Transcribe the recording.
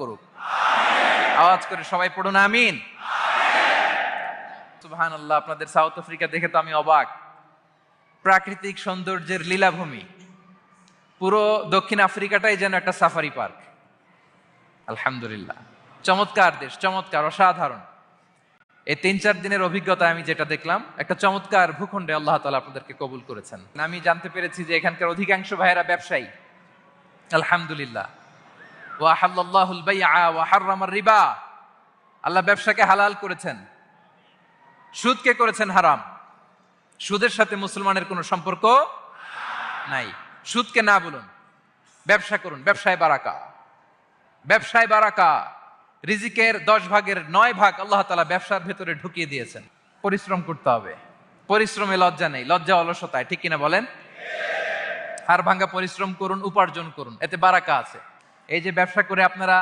করুক। আওয়াজ করে সবাই পড়ুন আমিন। সুবহানাল্লাহ। আপনাদের সাউথ আফ্রিকা দেখে তো আমি অবাক। প্রাকৃতিক সৌন্দর্যের লীলাভূমি, পুরো দক্ষিণ আফ্রিকাটাই যেন একটা সাফারি পার্ক। আলহামদুলিল্লাহ, চমৎকার দেশ, চমৎকার, অসাধারণ। এই 3-4 দিনের অভিজ্ঞতা আমি যেটা দেখলাম, একটা চমৎকার ভূখণ্ডে আল্লাহ তাআলা আপনাদেরকে কবুল করেছেন। আমি জানতে পেরেছি যে এখানকার অধিকাংশ ভাইয়েরা ব্যবসায়ী। আলহামদুলিল্লাহ। ওয়া আহাল্লাল্লাহুল বাইআ ওয়া হাররামার রিবা। আল্লাহ ব্যবসাকে হালাল করেছেন, সুদকে করেছেন হারাম। সুদের সাথে মুসলমানের কোনো সম্পর্ক নাই। সুদকে না বলুন, ব্যবসা করুন। ব্যবসায় বারাকা, ব্যবসায় বারাকা। রিজিকের 10 ভাগের 9 ভাগ আল্লাহ তাআলা ব্যবসার ভেতরে ঢুকিয়ে দিয়েছেন। পরিশ্রম করতে হবে, পরিশ্রমে লজ্জা নেই, লজ্জা অলসতায়, ঠিক কিনা বলেন? হাড় ভাঙা পরিশ্রম করুন, উপার্জন করুন, এতে বারাকা আছে। এই যে ব্যবসা করে আপনারা